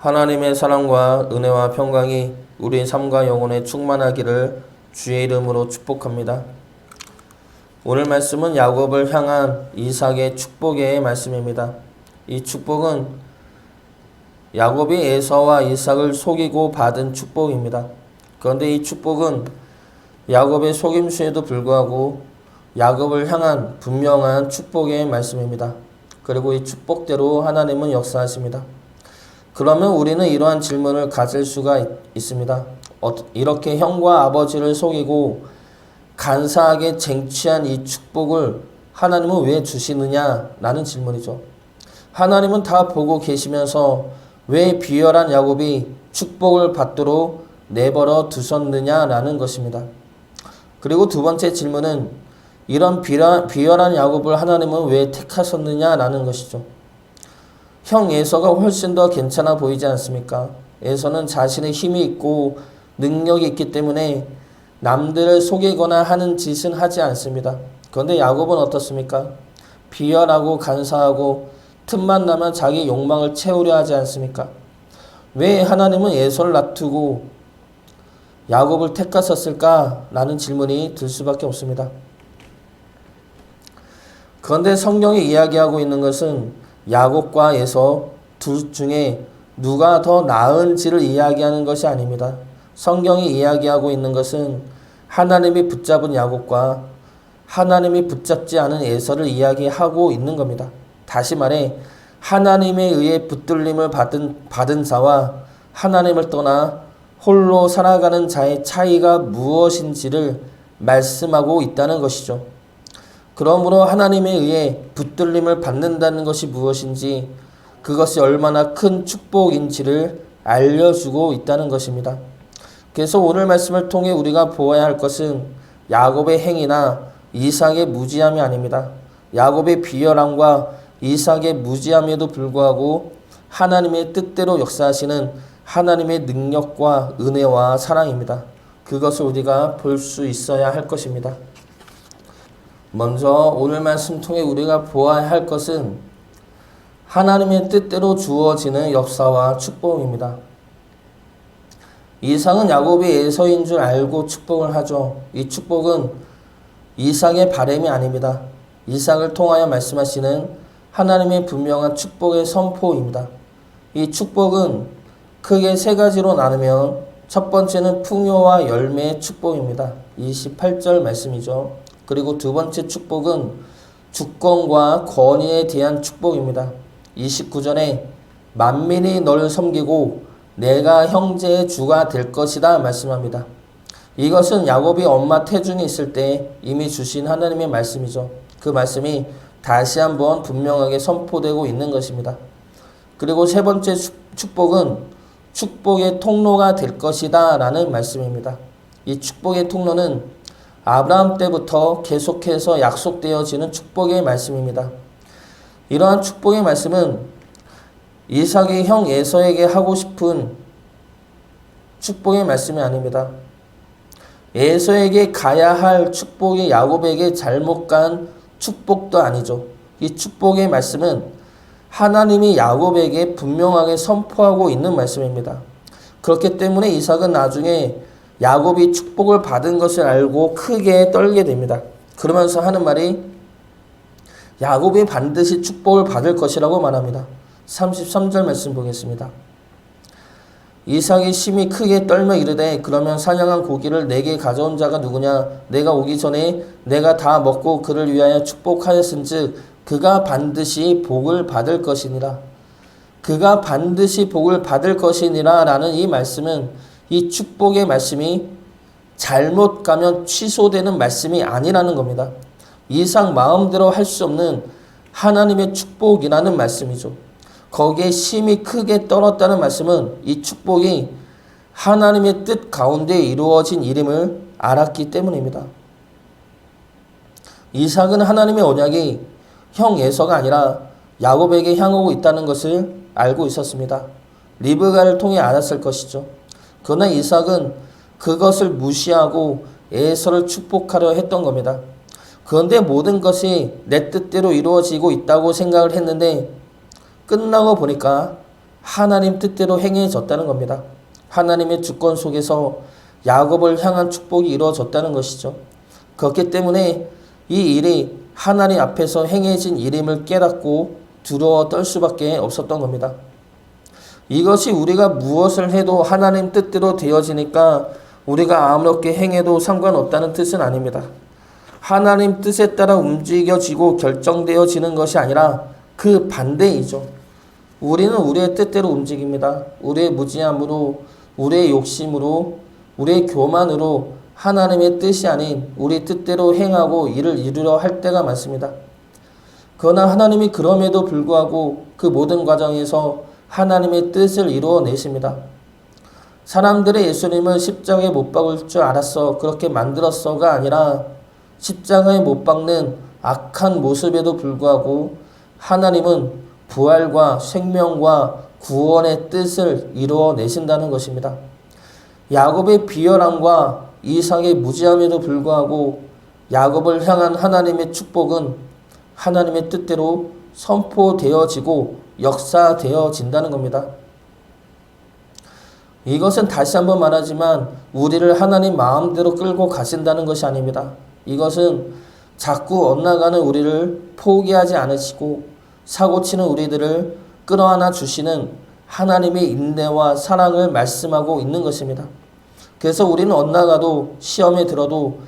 하나님의 사랑과 은혜와 평강이 우리 삶과 영혼에 충만하기를 주의 이름으로 축복합니다. 오늘 말씀은 야곱을 향한 이삭의 축복의 말씀입니다. 이 축복은 야곱이 에서와 이삭을 속이고 받은 축복입니다. 그런데 이 축복은 야곱의 속임수에도 불구하고 야곱을 향한 분명한 축복의 말씀입니다. 그리고 이 축복대로 하나님은 역사하십니다. 그러면 우리는 이러한 질문을 가질 수가 있습니다. 이렇게 형과 아버지를 속이고 간사하게 쟁취한 이 축복을 하나님은 왜 주시느냐라는 질문이죠. 하나님은 다 보고 계시면서 왜 비열한 야곱이 축복을 받도록 내버려 두셨느냐라는 것입니다. 그리고 두 번째 질문은 이런 비열한 야곱을 하나님은 왜 택하셨느냐라는 것이죠. 형 에서가 훨씬 더 괜찮아 보이지 않습니까? 에서는 자신의 힘이 있고 능력이 있기 때문에 남들을 속이거나 하는 짓은 하지 않습니다. 그런데 야곱은 어떻습니까? 비열하고 간사하고 틈만 나면 자기 욕망을 채우려 하지 않습니까? 왜 하나님은 에서를 놔두고 야곱을 택하셨을까라는 질문이 들 수밖에 없습니다. 그런데 성경이 이야기하고 있는 것은 야곱과 에서 둘 중에 누가 더 나은지를 이야기하는 것이 아닙니다. 성경이 이야기하고 있는 것은 하나님이 붙잡은 야곱과 하나님이 붙잡지 않은 에서를 이야기하고 있는 겁니다. 다시 말해 하나님에 의해 붙들림을 받은 자와 하나님을 떠나 홀로 살아가는 자의 차이가 무엇인지를 말씀하고 있다는 것이죠. 그러므로 하나님에 의해 붙들림을 받는다는 것이 무엇인지, 그것이 얼마나 큰 축복인지를 알려주고 있다는 것입니다. 그래서 오늘 말씀을 통해 우리가 보아야 할 것은 야곱의 행위나 이삭의 무지함이 아닙니다. 야곱의 비열함과 이삭의 무지함에도 불구하고 하나님의 뜻대로 역사하시는 하나님의 능력과 은혜와 사랑입니다. 그것을 우리가 볼 수 있어야 할 것입니다. 먼저 오늘 말씀 통해 우리가 보아야 할 것은 하나님의 뜻대로 주어지는 역사와 축복입니다. 이삭은 야곱이 에서인 줄 알고 축복을 하죠. 이 축복은 이삭의 바람이 아닙니다. 이삭을 통하여 말씀하시는 하나님의 분명한 축복의 선포입니다. 이 축복은 크게 세 가지로 나누면 첫 번째는 풍요와 열매의 축복입니다. 28절 말씀이죠. 그리고 두 번째 축복은 주권과 권위에 대한 축복입니다. 29절에 만민이 너를 섬기고 내가 형제의 주가 될 것이다 말씀합니다. 이것은 야곱이 엄마 태중에 있을 때 이미 주신 하나님의 말씀이죠. 그 말씀이 다시 한번 분명하게 선포되고 있는 것입니다. 그리고 세 번째 축복은 축복의 통로가 될 것이다 라는 말씀입니다. 이 축복의 통로는 아브라함 때부터 계속해서 약속되어지는 축복의 말씀입니다. 이러한 축복의 말씀은 이삭의 형 에서에게 하고 싶은 축복의 말씀이 아닙니다. 에서에게 가야 할 축복이 야곱에게 잘못 간 축복도 아니죠. 이 축복의 말씀은 하나님이 야곱에게 분명하게 선포하고 있는 말씀입니다. 그렇기 때문에 이삭은 나중에 야곱이 축복을 받은 것을 알고 크게 떨게 됩니다. 그러면서 하는 말이 야곱이 반드시 축복을 받을 것이라고 말합니다. 33절 말씀 보겠습니다. 이삭이 심히 크게 떨며 이르되 그러면 사냥한 고기를 내게 가져온 자가 누구냐? 내가 오기 전에 내가 다 먹고 그를 위하여 축복하였은즉 그가 반드시 복을 받을 것이니라. 그가 반드시 복을 받을 것이니라 라는 이 말씀은 이 축복의 말씀이 잘못 가면 취소되는 말씀이 아니라는 겁니다. 이삭 마음대로 할 수 없는 하나님의 축복이라는 말씀이죠. 거기에 심히 크게 떨었다는 말씀은 이 축복이 하나님의 뜻 가운데 이루어진 일임을 알았기 때문입니다. 이삭은 하나님의 언약이 형 에서가 아니라 야곱에게 향하고 있다는 것을 알고 있었습니다. 리브가를 통해 알았을 것이죠. 그러나 이삭은 그것을 무시하고 에서를 축복하려 했던 겁니다. 그런데 모든 것이 내 뜻대로 이루어지고 있다고 생각을 했는데 끝나고 보니까 하나님 뜻대로 행해졌다는 겁니다. 하나님의 주권 속에서 야곱을 향한 축복이 이루어졌다는 것이죠. 그렇기 때문에 이 일이 하나님 앞에서 행해진 일임을 깨닫고 두려워 떨 수밖에 없었던 겁니다. 이것이 우리가 무엇을 해도 하나님 뜻대로 되어지니까 우리가 아무렇게 행해도 상관없다는 뜻은 아닙니다. 하나님 뜻에 따라 움직여지고 결정되어지는 것이 아니라 그 반대이죠. 우리는 우리의 뜻대로 움직입니다. 우리의 무지함으로, 우리의 욕심으로, 우리의 교만으로 하나님의 뜻이 아닌 우리 뜻대로 행하고 일을 이루려 할 때가 많습니다. 그러나 하나님이 그럼에도 불구하고 그 모든 과정에서 하나님의 뜻을 이루어내십니다. 사람들의 예수님을 십자가에 못 박을 줄 알았어, 그렇게 만들었어가 아니라 십자가에 못 박는 악한 모습에도 불구하고 하나님은 부활과 생명과 구원의 뜻을 이루어내신다는 것입니다. 야곱의 비열함과 이삭의 무지함에도 불구하고 야곱을 향한 하나님의 축복은 하나님의 뜻대로 선포되어지고 역사되어진다는 겁니다. 이것은 다시 한번 말하지만 우리를 하나님 마음대로 끌고 가신다는 것이 아닙니다. 이것은 자꾸 엇나가는 우리를 포기하지 않으시고 사고치는 우리들을 끌어안아 주시는 하나님의 인내와 사랑을 말씀하고 있는 것입니다. 그래서 우리는 엇나가도 시험에 들어도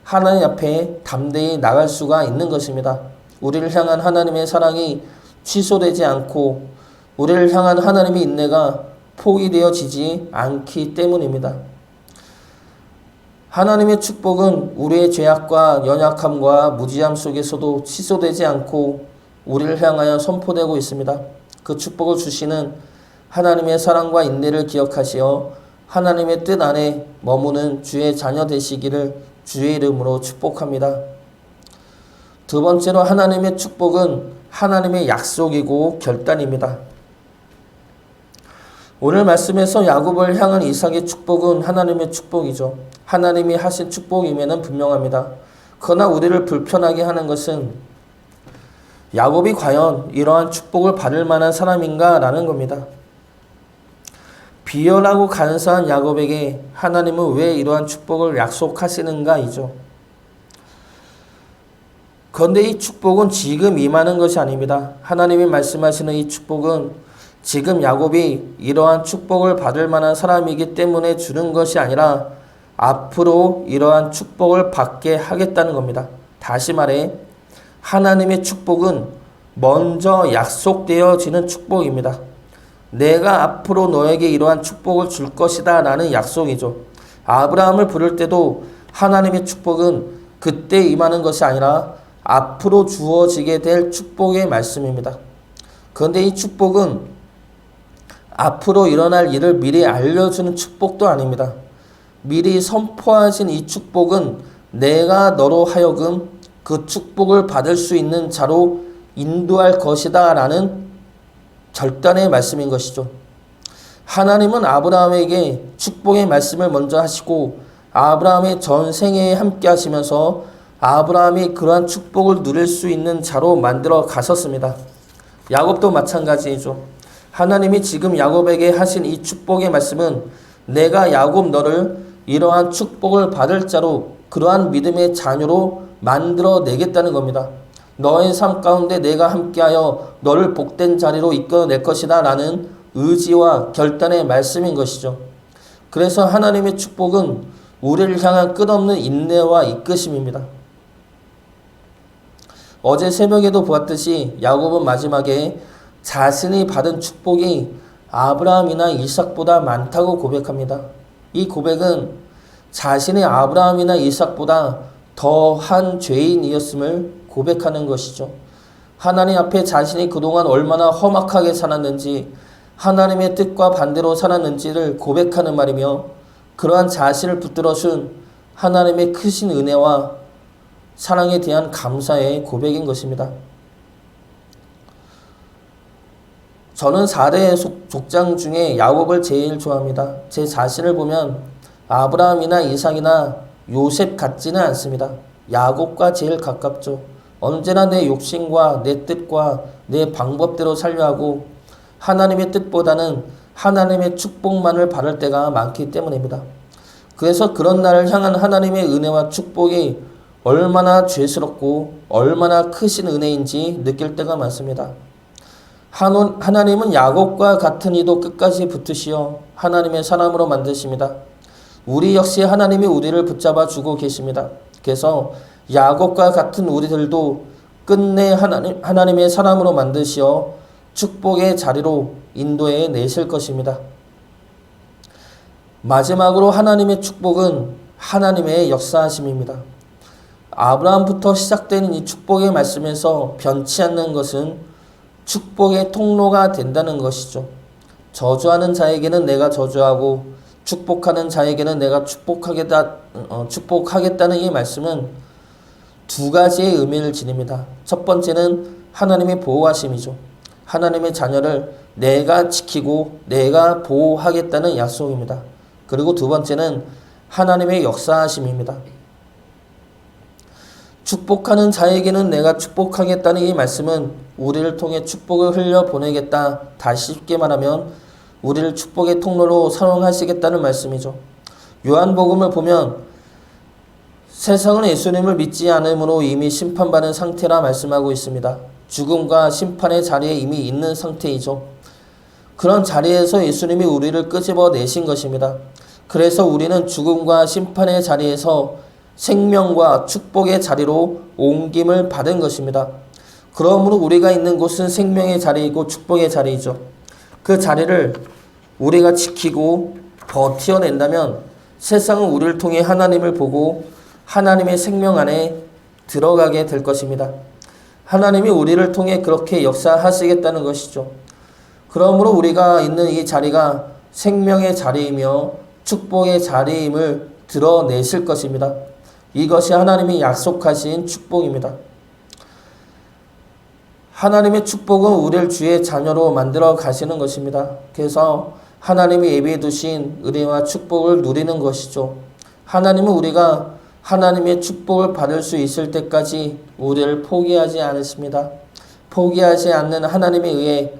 하나님 앞에 담대히 나갈 수가 있는 것입니다. 우리를 향한 하나님의 사랑이 취소되지 않고 우리를 향한 하나님의 인내가 포기되어지지 않기 때문입니다. 하나님의 축복은 우리의 죄악과 연약함과 무지함 속에서도 취소되지 않고 우리를 향하여 선포되고 있습니다. 그 축복을 주시는 하나님의 사랑과 인내를 기억하시어 하나님의 뜻 안에 머무는 주의 자녀 되시기를 주의 이름으로 축복합니다. 두 번째로 하나님의 축복은 하나님의 약속이고 결단입니다. 오늘 말씀에서 야곱을 향한 이삭의 축복은 하나님의 축복이죠. 하나님이 하신 축복임에는 분명합니다. 그러나 우리를 불편하게 하는 것은 야곱이 과연 이러한 축복을 받을 만한 사람인가 라는 겁니다. 비열하고 간사한 야곱에게 하나님은 왜 이러한 축복을 약속하시는가이죠. 그런데 이 축복은 지금 임하는 것이 아닙니다. 하나님이 말씀하시는 이 축복은 지금 야곱이 이러한 축복을 받을 만한 사람이기 때문에 주는 것이 아니라 앞으로 이러한 축복을 받게 하겠다는 겁니다. 다시 말해 하나님의 축복은 먼저 약속되어지는 축복입니다. 내가 앞으로 너에게 이러한 축복을 줄 것이다 라는 약속이죠. 아브라함을 부를 때도 하나님의 축복은 그때 임하는 것이 아니라 앞으로 주어지게 될 축복의 말씀입니다. 그런데 이 축복은 앞으로 일어날 일을 미리 알려주는 축복도 아닙니다. 미리 선포하신 이 축복은 내가 너로 하여금 그 축복을 받을 수 있는 자로 인도할 것이다 라는 결단의 말씀인 것이죠. 하나님은 아브라함에게 축복의 말씀을 먼저 하시고 아브라함의 전생에 함께 하시면서 아브라함이 그러한 축복을 누릴 수 있는 자로 만들어 가셨습니다. 야곱도 마찬가지이죠. 하나님이 지금 야곱에게 하신 이 축복의 말씀은 내가 야곱 너를 이러한 축복을 받을 자로 그러한 믿음의 자녀로 만들어 내겠다는 겁니다. 너의 삶 가운데 내가 함께하여 너를 복된 자리로 이끌어낼 것이다 라는 의지와 결단의 말씀인 것이죠. 그래서 하나님의 축복은 우리를 향한 끝없는 인내와 이끄심입니다. 어제 새벽에도 보았듯이 야곱은 마지막에 자신이 받은 축복이 아브라함이나 이삭보다 많다고 고백합니다. 이 고백은 자신의 아브라함이나 이삭보다 더한 죄인이었음을 고백하는 것이죠. 하나님 앞에 자신이 그동안 얼마나 험악하게 살았는지 하나님의 뜻과 반대로 살았는지를 고백하는 말이며 그러한 자신을 붙들어준 하나님의 크신 은혜와 사랑에 대한 감사의 고백인 것입니다. 저는 4대 족장 중에 야곱을 제일 좋아합니다. 제 자신을 보면 아브라함이나 이삭이나 요셉 같지는 않습니다. 야곱과 제일 가깝죠. 언제나 내 욕심과 내 뜻과 내 방법대로 살려 하고 하나님의 뜻보다는 하나님의 축복만을 바랄 때가 많기 때문입니다. 그래서 그런 나를 향한 하나님의 은혜와 축복이 얼마나 죄스럽고 얼마나 크신 은혜인지 느낄 때가 많습니다. 하나님은 야곱과 같은 이도 끝까지 붙으시어 하나님의 사람으로 만드십니다. 우리 역시 하나님이 우리를 붙잡아 주고 계십니다. 그래서 야곱과 같은 우리들도 끝내 하나님의 사람으로 만드시어 축복의 자리로 인도해 내실 것입니다. 마지막으로 하나님의 축복은 하나님의 역사하심입니다. 아브라함부터 시작되는 이 축복의 말씀에서 변치 않는 것은 축복의 통로가 된다는 것이죠. 저주하는 자에게는 내가 저주하고 축복하는 자에게는 내가 축복하겠다는 이 말씀은 두 가지의 의미를 지닙니다. 첫 번째는 하나님의 보호하심이죠. 하나님의 자녀를 내가 지키고 내가 보호하겠다는 약속입니다. 그리고 두 번째는 하나님의 역사하심입니다. 축복하는 자에게는 내가 축복하겠다는 이 말씀은 우리를 통해 축복을 흘려보내겠다. 다시 쉽게 말하면 우리를 축복의 통로로 사용하시겠다는 말씀이죠. 요한복음을 보면 세상은 예수님을 믿지 않음으로 이미 심판받은 상태라 말씀하고 있습니다. 죽음과 심판의 자리에 이미 있는 상태이죠. 그런 자리에서 예수님이 우리를 끄집어 내신 것입니다. 그래서 우리는 죽음과 심판의 자리에서 생명과 축복의 자리로 옮김을 받은 것입니다. 그러므로 우리가 있는 곳은 생명의 자리이고 축복의 자리이죠. 그 자리를 우리가 지키고 버텨낸다면 세상은 우리를 통해 하나님을 보고 하나님의 생명 안에 들어가게 될 것입니다. 하나님이 우리를 통해 그렇게 역사하시겠다는 것이죠. 그러므로 우리가 있는 이 자리가 생명의 자리이며 축복의 자리임을 드러내실 것입니다. 이것이 하나님이 약속하신 축복입니다. 하나님의 축복은 우리를 주의 자녀로 만들어 가시는 것입니다. 그래서 하나님이 예비해 두신 은혜와 축복을 누리는 것이죠. 하나님은 우리가 하나님의 축복을 받을 수 있을 때까지 우리를 포기하지 않으십니다. 포기하지 않는 하나님에 의해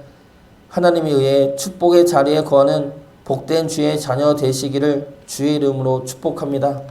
축복의 자리에 거하는 복된 주의 자녀 되시기를 주의 이름으로 축복합니다.